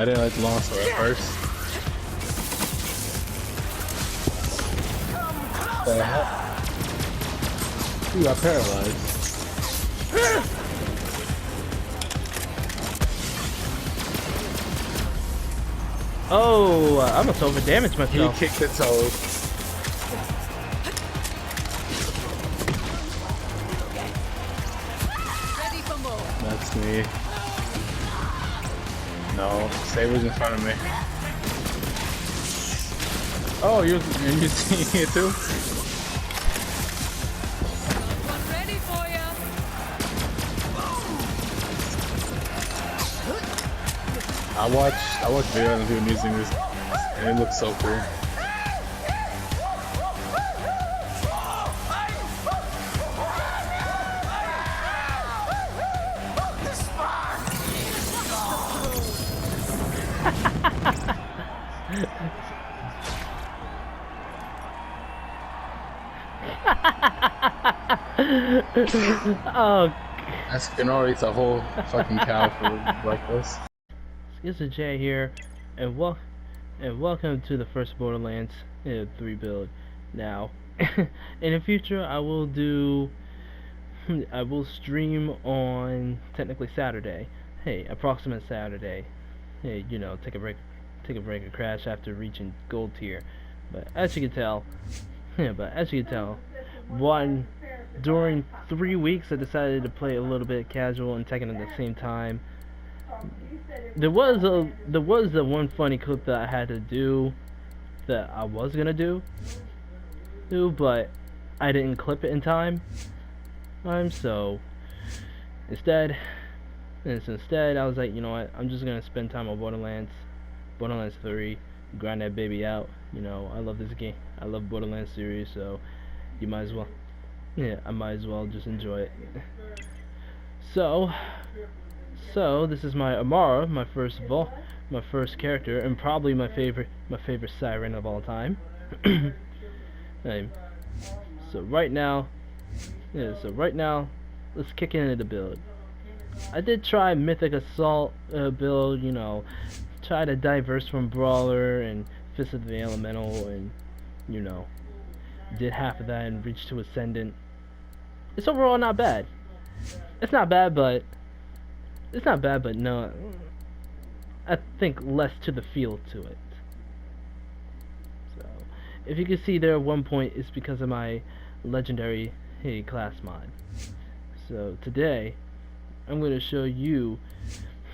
I didn't like the long sword at first. The hell? Ooh, I paralyzed. Oh, I almost over-damaged He myself. kicked the toad. That's me. No, Saber's in front of me. Oh, you're seeing it too? Ready for ya. I watched videos of people using this, and it looks so cool. Oh, That's Ganori eats a whole fucking cow for breakfast. it's a Jay here, and welcome to the first Borderlands 3 build. Now, in the future, I will stream on technically Saturday. Hey, approximate Saturday. Hey, you know, take a break and crash after reaching gold tier. But as you can tell, during 3 weeks, I decided to play a little bit casual and Tekken at the same time. There was the one funny clip that I had to do that I was gonna do, but I didn't clip it in time. So instead, I was like, you know what? I'm just gonna spend time on Borderlands 3, grind that baby out. You know, I love this game. I love Borderlands series, so you might as well. Yeah, I might as well just enjoy it. So this is my Amara, my first character, and probably my favorite siren of all time. So right now, let's kick into the build. I did try Mythic Assault build, you know, try to diverse from Brawler and Fist of the Elemental, and you know, did half of that and reached to Ascendant. It's overall not bad. It's not bad, but no, I think less to the feel to it. So, if you can see there at one point, it's because of my legendary class mod. So today, I'm going to show you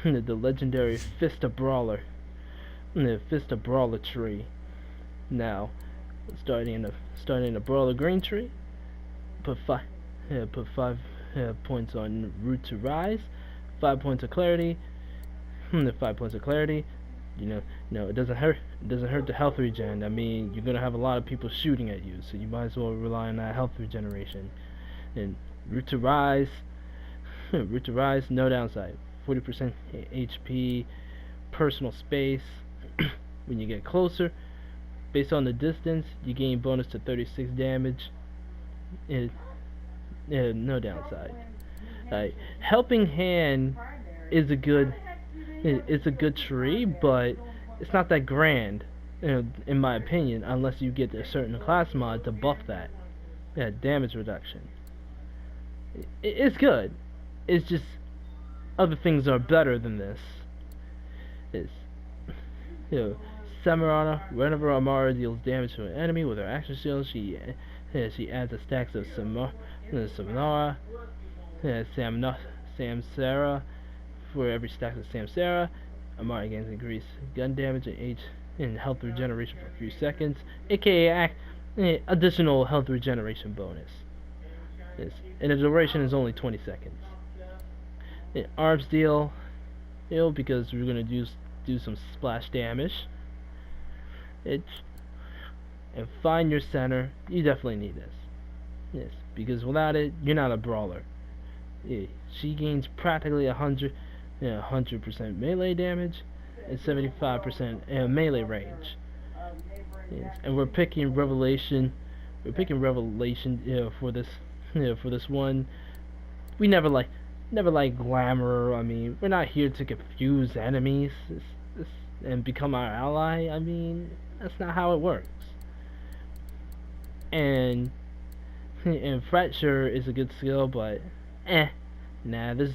the legendary Fist of Brawler, the Fist of Brawler tree. Now, starting in the Brawler green tree, put five points on Root to Rise, 5 points of clarity. 5 points of clarity. You know, it doesn't hurt. It doesn't hurt the health regen. I mean, you're gonna have a lot of people shooting at you, so you might as well rely on that health regeneration. And Root to Rise, no downside. 40% HP, personal space. When you get closer, based on the distance, you gain bonus to 36 damage. No downside. Helping Hand is a good tree, but it's not that grand, in my opinion, unless you get a certain class mod to buff that. Yeah, damage reduction. It's good. It's just other things are better than this. Samarana, whenever Amara deals damage to an enemy with her action shield, she adds a stack of Samara, Samsara. For every stack of Samsara, Amara gains increased gun damage and health regeneration for a few seconds, aka additional health regeneration bonus. And the duration is only 20 seconds. Arms deal, because we're gonna do some splash damage. And find your center. You definitely need this. Yes, because without it, you're not a brawler. Yeah, she gains practically 100% melee damage and 75% melee range. Yes, and we're picking Revelation. For this one. We never like glamour. I mean, we're not here to confuse enemies. and become our ally. I mean, that's not how it works. And fracture is a good skill, but nah, this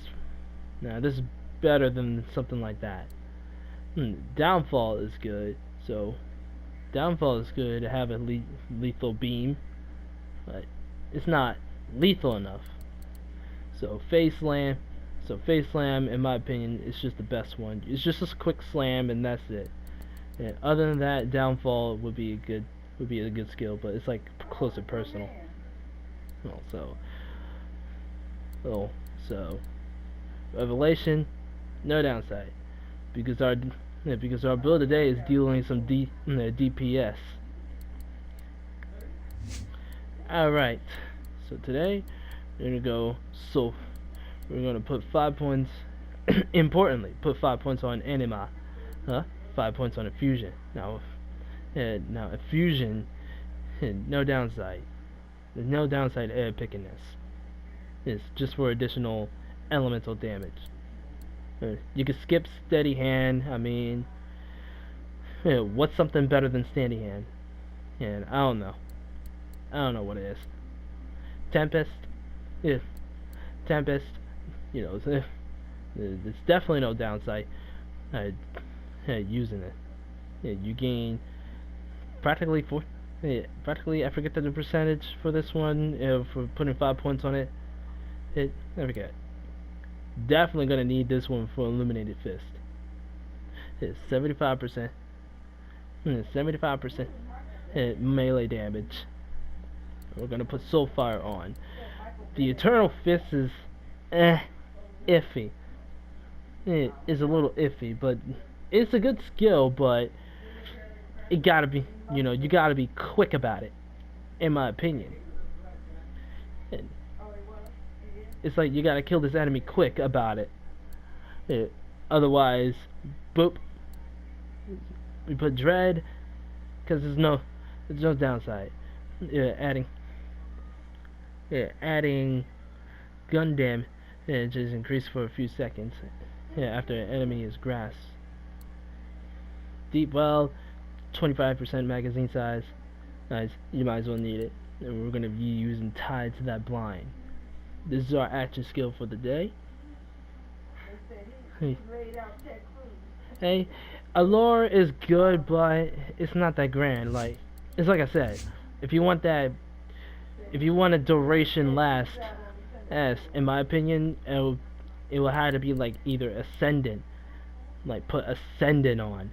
is better than something like that. Downfall is good, so downfall is good to have a lethal beam, but it's not lethal enough. So face slam, in my opinion, is just the best one. It's just a quick slam and that's it. And other than that, downfall would be a good skill, but it's like close and personal. So revelation, no downside, because our build today is dealing some DPS. Alright, so today we're gonna put 5 points. Importantly, put 5 points on Anima, 5 points on Infusion. Now Infusion, no downside. There's no downside to picking this. It's just for additional elemental damage. You can skip steady hand. I mean, what's something better than steady hand? And I don't know what it is. Tempest, yeah, Tempest. You know, it's definitely no downside using it. You gain practically I forget the percentage for this one. For putting 5 points on it. I forget. Definitely gonna need this one for Illuminated Fist. It's 75%. 75% melee damage. We're gonna put Soulfire on. The Eternal Fist is iffy. It is a little iffy, but it's a good skill. But it gotta be, you gotta be quick about it, in my opinion. It's like you gotta kill this enemy quick about it. Otherwise, boop. We put Dread, because there's no downside. Adding gun damage is increased for a few seconds after an enemy is grasped. Deep well, 25% magazine size. Nice, you might as well need it. And we're gonna be using Tied to that blind. This is our action skill for the day. Hey, Allure is good, but it's not that grand. Like I said, if you want a duration last, in my opinion, it will have to be like either Ascendant, like put Ascendant on,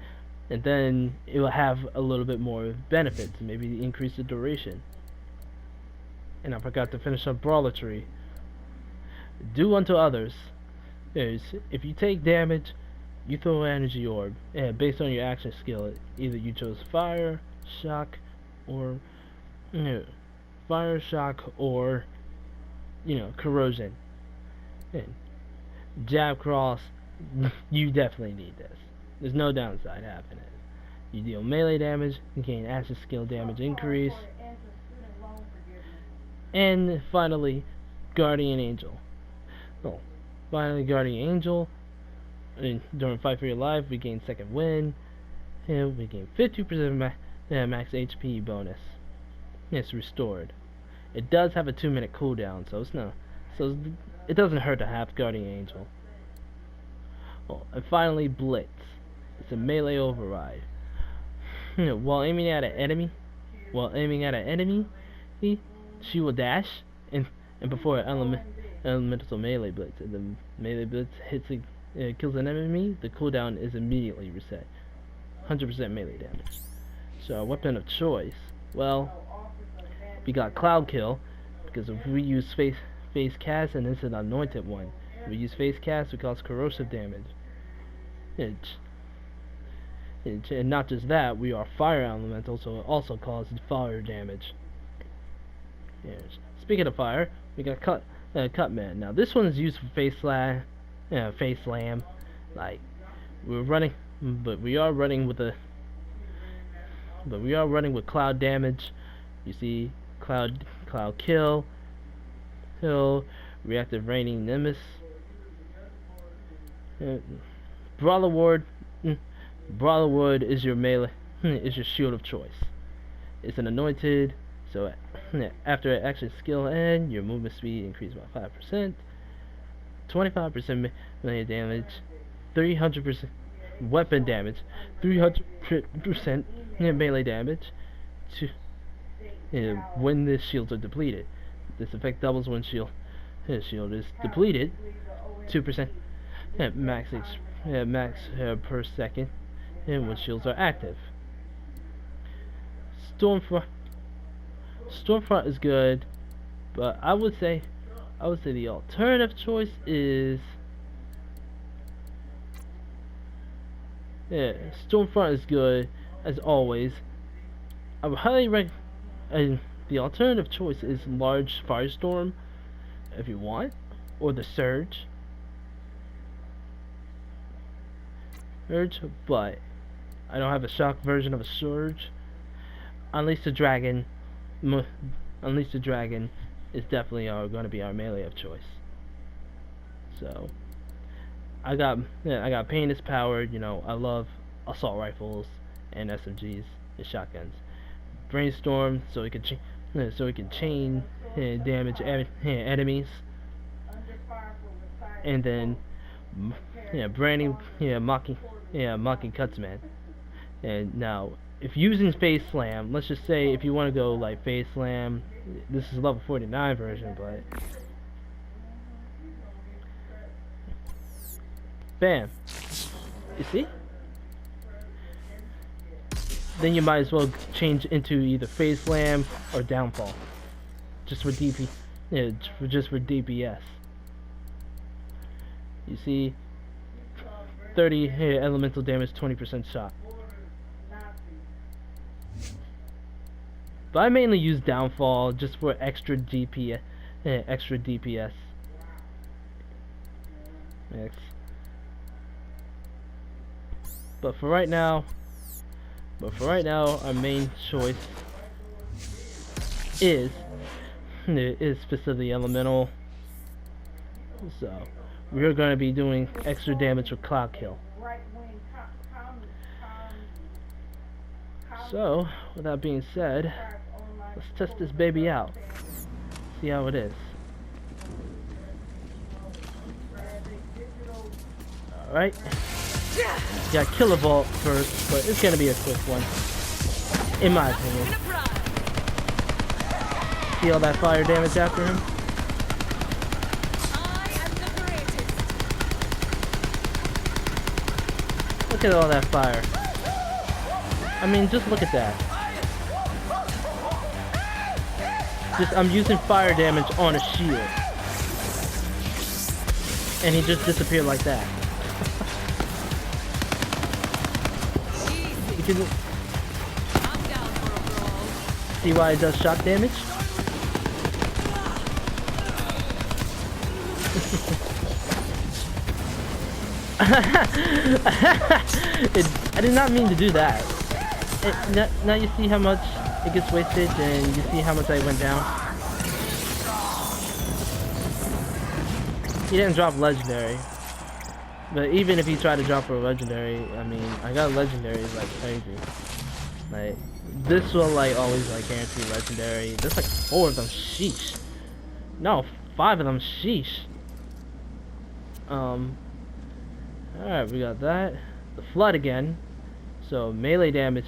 and then it will have a little bit more benefits, maybe increase the duration. And I forgot to finish up Brawler Tree. Do unto others. If you take damage, you throw an energy orb. Based on your action skill, either you chose fire, shock, or corrosion. And jab cross, you definitely need this. There's no downside having it. You deal melee damage, you gain action skill damage increase, and finally, Guardian Angel. Guardian Angel. During Fight for Your Life, we gain second wind, and we gain 50% max HP bonus. It's restored. It does have a 2-minute cooldown, so it doesn't hurt to have Guardian Angel. And finally, Blitz. It's a melee override. While aiming at an enemy, she will dash and before an elemental melee blitz. And the melee blitz kills an enemy, the cooldown is immediately reset. 100% melee damage. So our weapon of choice, well, we got Cloud Kill, because if we use Phasecast, and it's an anointed one. If we use Phasecast, we cause corrosive damage. And not just that, we are fire elemental, so it also causes fire damage. Yes. Speaking of fire, we got Cutman. Now this one is used for face slam. Like we are running with cloud damage. You see, cloud kill, reactive raining nimbus, Brawler Ward. Brawlerwood is your melee, is your shield of choice. It's an anointed, so after an action skill end, your movement speed increases by 5%, 25% melee damage, 300% weapon damage, 300% melee damage to when the shields are depleted. This effect doubles when his shield is depleted, 2% max per second, and when shields are active. Stormfront is good, but I would say the alternative choice is Stormfront is good as always. I would highly recommend the alternative choice is Large Firestorm if you want, or the Surge. But I don't have a shock version of a Surge. Unleash the Dragon is definitely going to be our melee of choice. So I got Pain is powered. You know, I love assault rifles and SMGs and shotguns. Brainstorm, so it can chain and damage enemies. And then branding, mocking Cutsman. And now, if using Phase Slam, let's just say if you want to go like Phase Slam, this is level 49 version, but bam, you see? Then you might as well change into either Phase Slam or Downfall, just for just for DPS. You see, 30 elemental damage, 20% shot. But I mainly use Downfall just for extra DPS. Next. But for right now, our main choice is specifically elemental. So we're going to be doing extra damage with Cloud Kill. So, with that being said, let's test this baby out. See how it is. Alright. Yeah, kill a vault first, but it's gonna be a quick one, in my opinion. See all that fire damage after him? Look at all that fire. I mean, just look at that. I'm using fire damage on a shield, and he just disappeared like that. You can see why it does shock damage. I did not mean to do that. Now you see how much it gets wasted, and you see how much I went down. He didn't drop legendary, but even if he tried to drop for a legendary, I mean, I got legendaries like crazy. Like this will like always like guarantee legendary. There's like 4 of them. Sheesh. No, 5 of them. Sheesh. Alright, we got that. The flood again. So melee damage.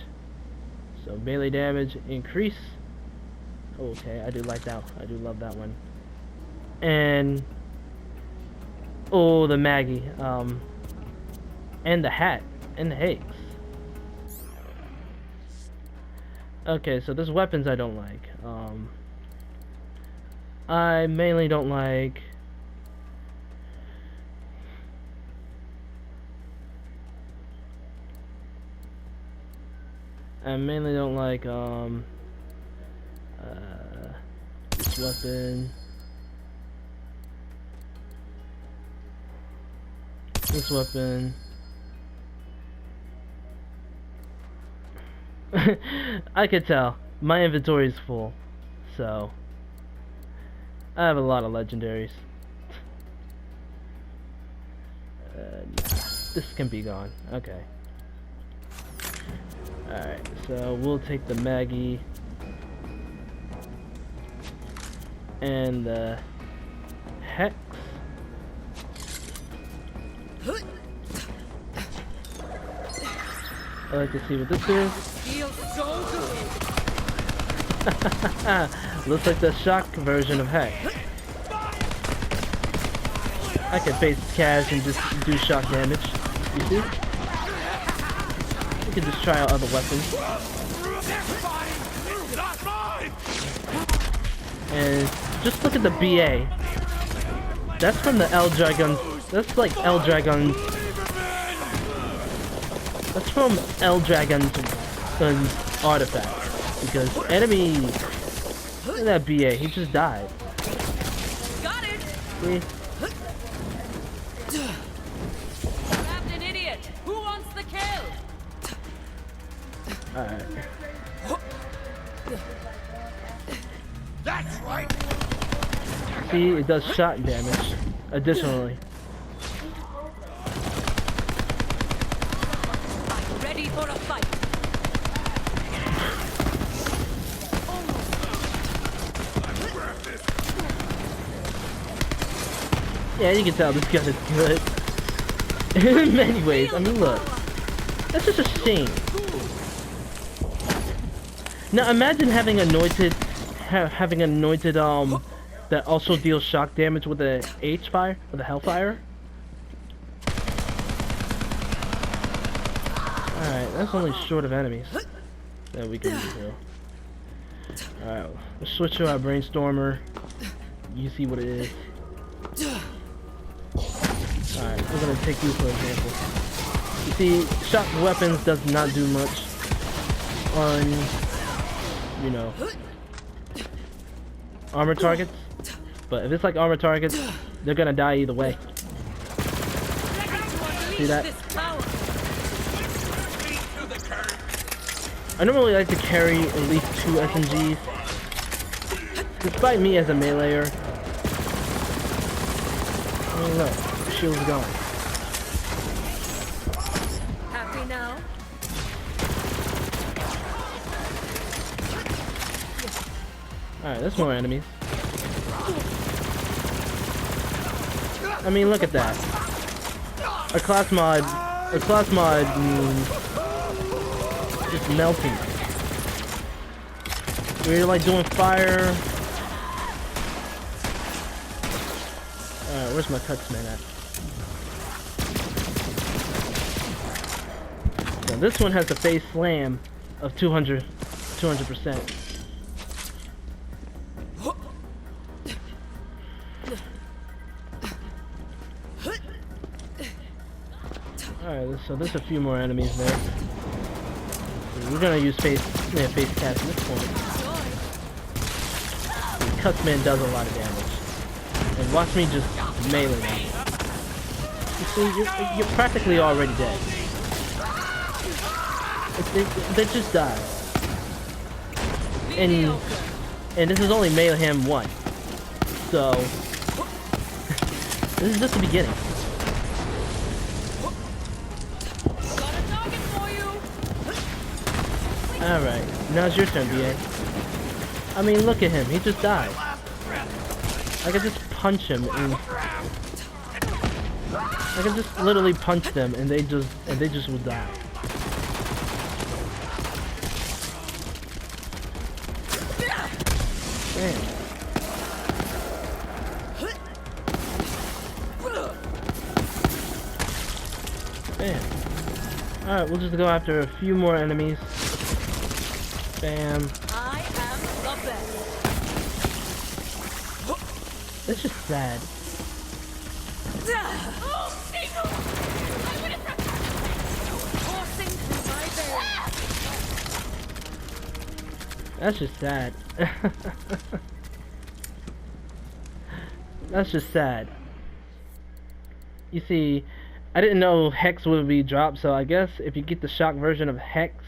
Increase. Okay, I do like that. I do love that one. And oh, the Maggie. And the hat. And the Higgs. Okay, so there's weapons I don't like. I mainly don't like this weapon. This weapon. I could tell. My inventory is full. So I have a lot of legendaries. Nah, this can be gone. Okay. Alright, so we'll take the Maggie and the Hex. I'd like to see what this is. Feels so good. Looks like the shock version of Hex. I can face cash and just do shock damage. You see? You can just try out other weapons. And just look at the BA. That's from the L Dragon. That's like L Dragon. That's from L Dragon's artifact. Because enemy. Look at that BA. He just died. Got it. See? Grabbed an idiot. Who wants the kill? Alright. That's right. See, it does shock damage. Additionally. Ready for a fight. Yeah, you can tell this gun is good. In many ways. I mean, look. That's just a shame. Now imagine having anointed, that also deals shock damage with a H-fire, with a Hellfire. Alright, that's only short of enemies that we can kill. Alright, let's switch to our Brainstormer. You see what it is. Alright, we're gonna take you for example. You see, shock weapons does not do much on, you know, armor targets. But if it's like armor targets, they're gonna die either way. See that? I normally like to carry at least 2 SMGs. Despite me as a meleeer. Oh look, the shield's gone. Happy now? Alright, there's more enemies. I mean, look at that. A class mod means just melting. We're like doing fire. Alright, where's my Tuxman at? So this one has a face slam of 200%. Alright, so there's a few more enemies there. We're gonna use Phasecast at this point. Tuxman does a lot of damage. And watch me just melee them. You see, you're practically already dead. They just die. And this is only Mayhem 1. So this is just the beginning. Alright, now it's your turn, BA. I mean, look at him, he just died. I could just punch him and I could just literally punch them and they just will die. Damn. Damn. Alright, we'll just go after a few more enemies. Bam. I am the best. It's just sad. Coursing through my veins. That's just sad. That's just sad. You see, I didn't know Hex would be dropped, so I guess if you get the shock version of Hex,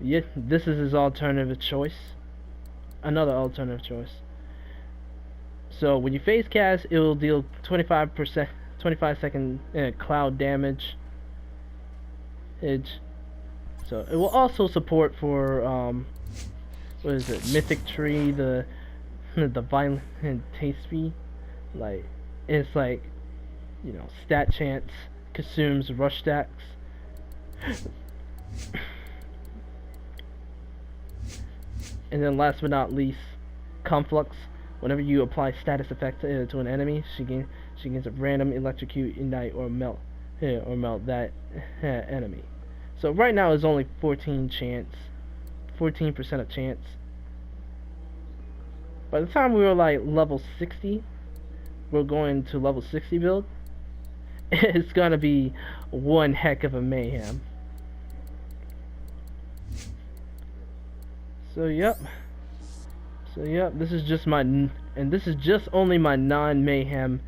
yeah, this is his alternative choice. Another alternative choice. So when you phase cast, it will deal 25 second cloud damage. So it will also support for what is it, Mythic Tree, the Violent Tasty, like it's like, you know, stat chance consumes rush stacks. And then last but not least, Conflux. Whenever you apply status effect to an enemy, she gains a random electrocute, ignite, or melt that enemy. So right now it's only 14% of chance. By the time we were like level 60, we're going to level 60 build. It's gonna be one heck of a mayhem. So yep, this is just this is just only my non-mayhem,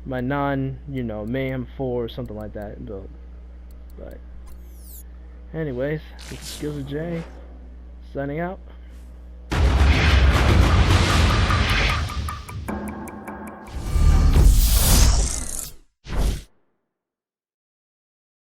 you know, mayhem 4 or something like that build. But anyways, this is Skills of J, signing out.